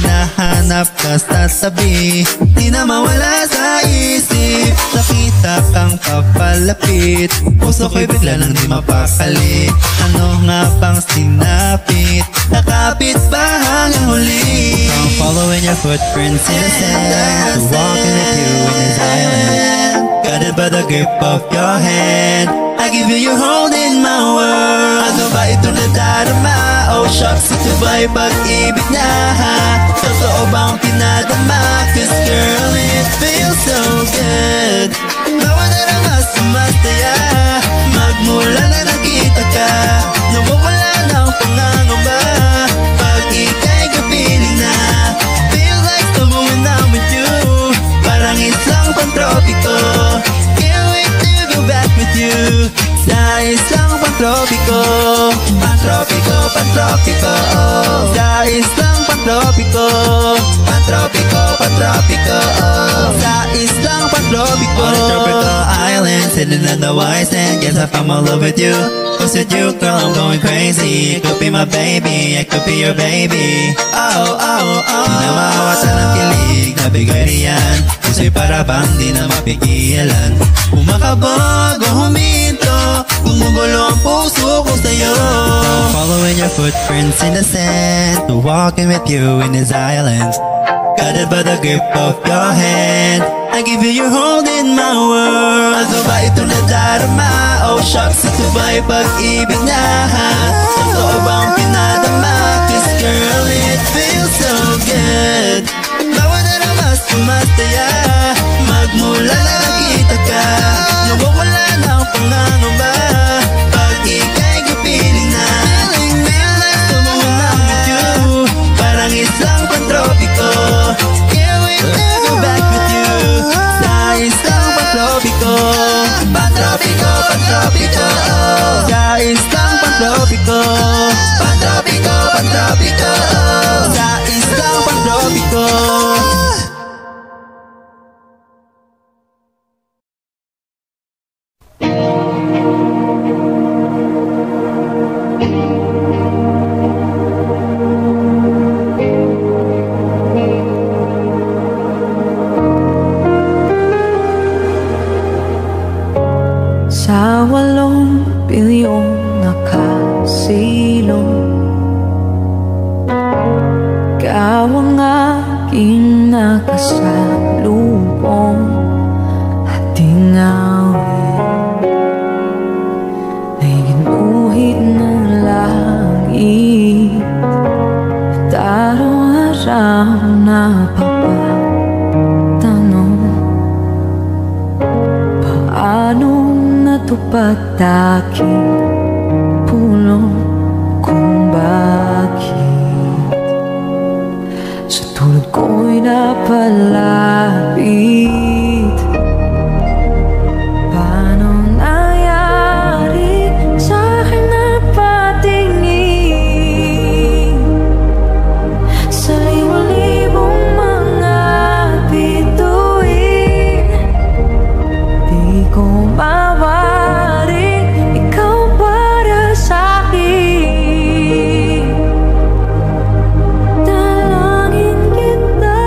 hinahanap ka sa tabi, di na mawala sa isip. Nakita kang papalapit, puso ko'y bigla nang di mapakali. Ano nga bang sinapit, nakapit ba hanggang huli? I'm following your footprints in the sand, walking with you in this island, guided by the grip of your hand. I give you your hold in my world. Ano ba itong nadarama? Oh shucks, ito ba'y pag-ibig na ha? Totoo bang pinadama? Cause girl, it feels so good. Bawa na lang mas sumasaya, magmula na nakita ka, nawawala ng pangangamba pag ika'y kapiling na. Feel like someone when I'm with you, parang isang pantropiko. Can't wait to go back with you sa isang pantropiko. Pantropiko, pantropiko, sa isang pantropiko. Pantropiko, pantropiko, sa isang pantropiko. On a tropical island, sitting on the white sand, guess I found my love with you. Cause with you, girl, I'm going crazy. It could be my baby, it could be your baby. Oh, oh, oh. Di na mawatan ng kilig na bigay riyan, puso'y para bang di na mapigilan. Umakabog o huminto, gumugulo ang puso ko sa'yo. Following your footprints in the sand, walking with you in these islands, guided by the grip of your hand. I give you your hold in my world. Ano ba ito nadarama? Oh shucks, ito ba'y pag-ibig na ha? Totoo bang pinadama? Cause girl, it feels so good. Bawa na lang mas sumasaya, magmula na nakita ka, nawawala ng pangangamba pag ika'y kapiling na. Feel like someone when I'm with you, parang isang pantropiko. Can't wait to go back with you sa isang pantropiko. Pantropiko, pantropiko, sa isang pantropiko. Pantropiko, pantropiko, sa isang pantropiko. Sa 8 bilyong nakasilong, ikaw ang aking nakasalubong at tinawin ay ginuhit ng langit at araw-araw na papatanong paano natupad aking pulong kung bakit sa tulad ko'y napalapit. Paano nangyari sa'kin napatingin sa libo-libong mga bituin? Di ko mawaring ikaw para sa'kin. Dalangin kita.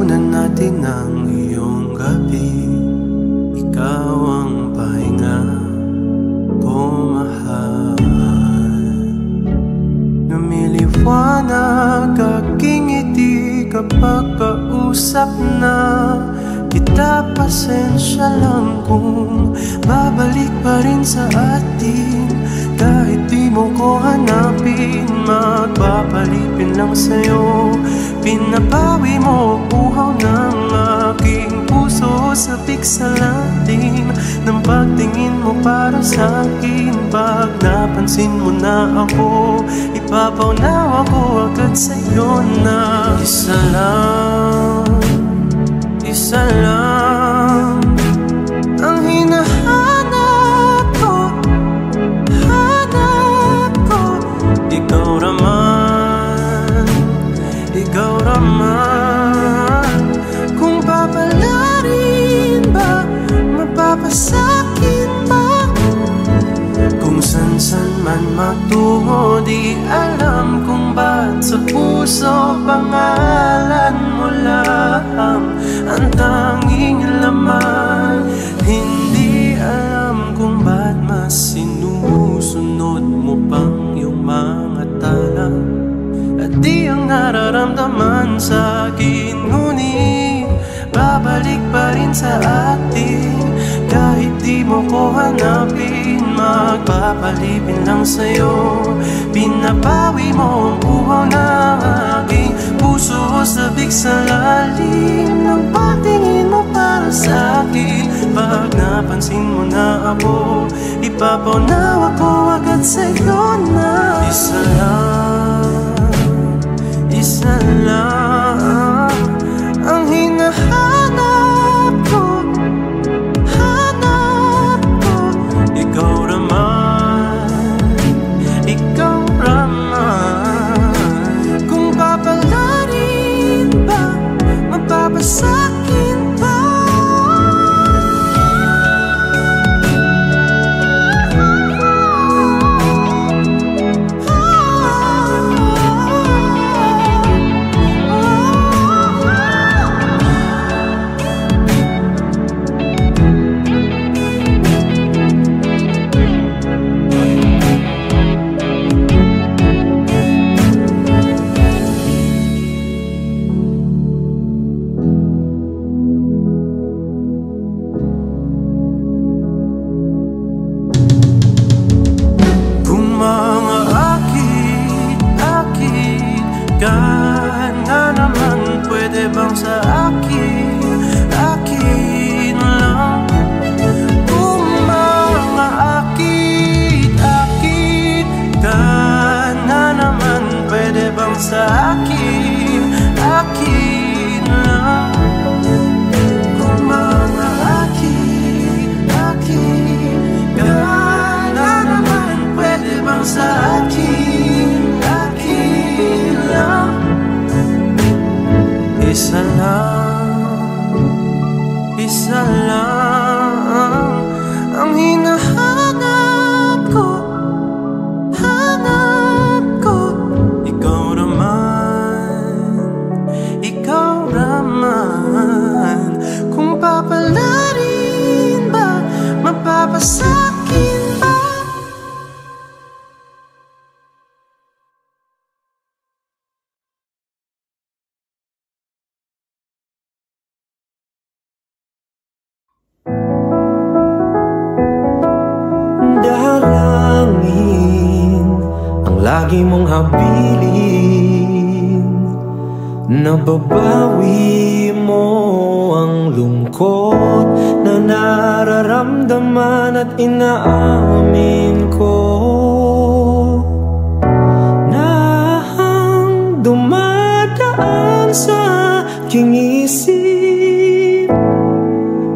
Tapunan natin ang iyong gabi. Ikaw ang pahinga ko, mahal. Lumiliwanag aking ngiti kapag kausap na kita. Pasensya lang kung babalik pa rin sa atin. Kahit di mo ko hanapin, magpapalipin lang sa'yo. Pinabawi mo uhaw ng aking puso. Sabik sa lalim ng pagtingin mo para sa'kin. Pag napansin mo na ako, ipapaunawa ko agad sa'yo na isa lang, isa lang ang hinahanap ko, hanap ko. Ikaw raman, ikaw raman. Kung papalarin ba, mapapasakin ba? Kung san-san man magtungo, di alam kung ba't sa puso pangalan mo lang ang tanging laman. Hindi alam kung ba't mas sinusunod mo pang iyong mga tala. At di ang nararamdaman sa'kin, ngunit babalik pa rin sa atin. Kahit di mo ko hanapin, magpapalipin lang sa'yo. Pinabawi mo ang uhaw ng aking puso. Sabik sa lalim ng pagtingin mo para sa'kin. Pag napansin mo na ako, ipapaunawa ko agad sa'yo na isa lang, isa lang ang hinahanap ko, hanap ko. Ikaw raman, ikaw raman. Kung papalarin ba, mapapasakin ba? Isa lang ang hinahanap ko, hanap ko. Ikaw raman, ikaw raman. Kung papalarin ba, mapapasakin ba? Lagi mong habilin, nababawi mo ang lungkot na nararamdaman at inaamin ko na ang dumadaan sa aking isip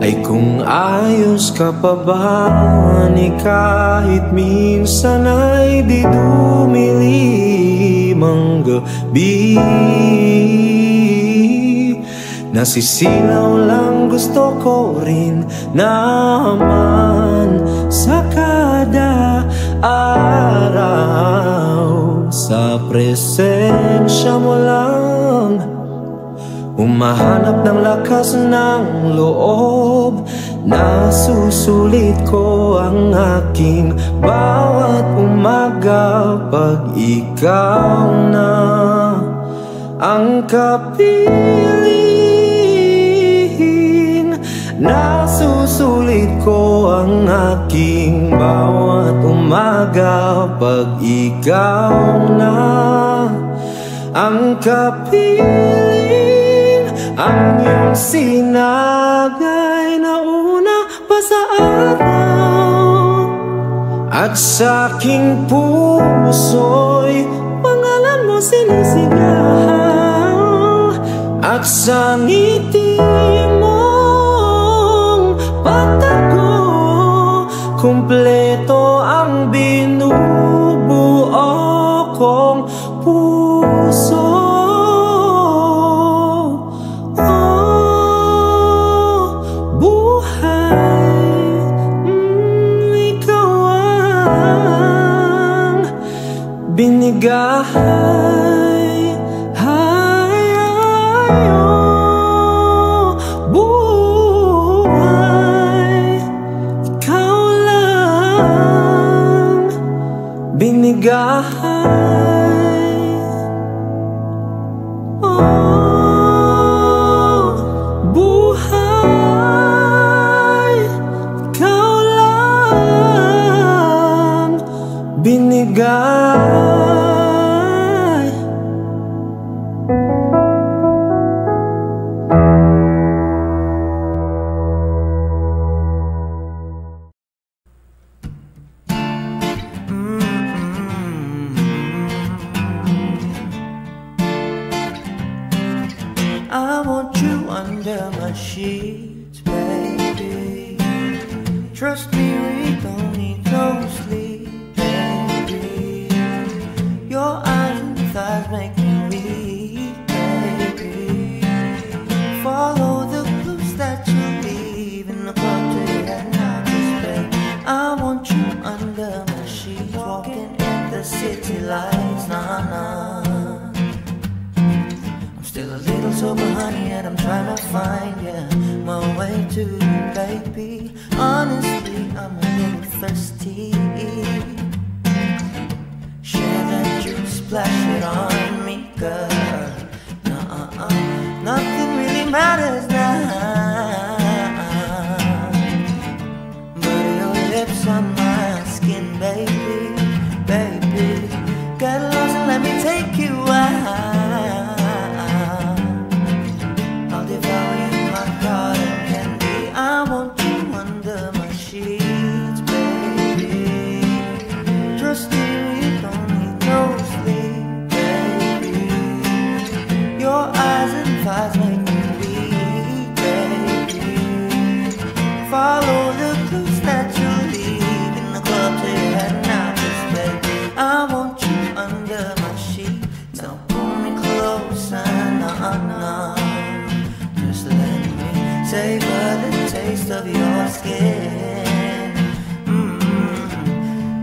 ay kung ayos ka pa ba ni kahit minsan ay di dumilim ang gabi. Nasisilaw lang gusto ko rin naman sa kada araw. Sa presensya mo lang Umahanap ng lakas ng loob. Nasusulit ko ang aking bawat umaga pag ikaw na ang kapiling. Nasusulit ko ang aking bawat umaga pag ikaw na ang kapiling. Ang iyong sinagay na una pa sa araw, at sa aking puso'y pangalan mo sinisigaw. At sa ngiti mong patago, kumpleto ang binubuo kong puso. Binigay, buhay, ikaw lang. Binigay, buhay, ikaw lang. Binigay. I want you under my sheets, baby. Trust me, we don't need no sleep, baby. Your eyes and thighs make me weak, baby. Follow the clues that you leave in the club till you head out to Spain. I want you under my sheets, walking in the city lights, nah. Still a little sober, honey, and I'm trying to find, my way to you, baby. Honestly, I'm a little thirsty. Share that juice, splash it on me, girl. Nothing really matters now, but your lips on my skin, baby, baby. Get lost and let me take you out. I want you under my sheets, baby. Trust me, we don't need no sleep, baby. Your eyes and thighs make me weak, baby. Follow the clues that you leave in the club till you're heading out to Spain. I want you under my sheets. Now pull me closer, nah. Just let me savor the taste of your skin.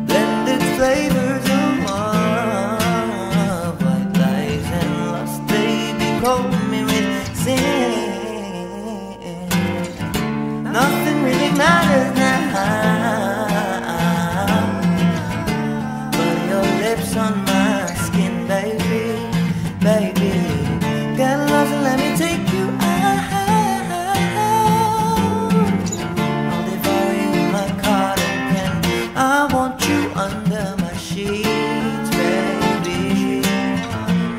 Blended flavors of love, white lies and lust, baby, coat me with sin. Nothing really matters now, but your lips on my skin, baby, baby. Get lost and let me take you out. I want you under my sheets, baby.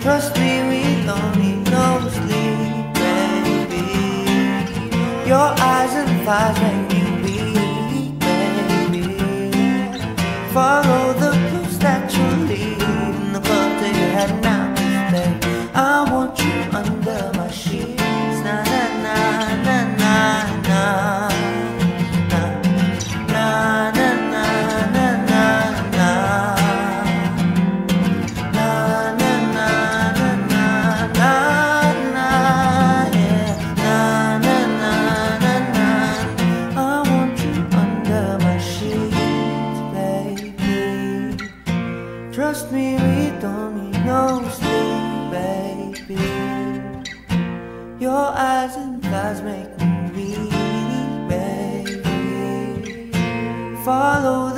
Trust me, we don't need no sleep, baby. Your eyes and thighs make me weak, baby. Follow the clues that you leave in the club till you're heading out to stay. I want you under my sheets, na na na na na na. Trust me, we don't need no sleep, baby. Your eyes and thighs make me weak, baby. Follow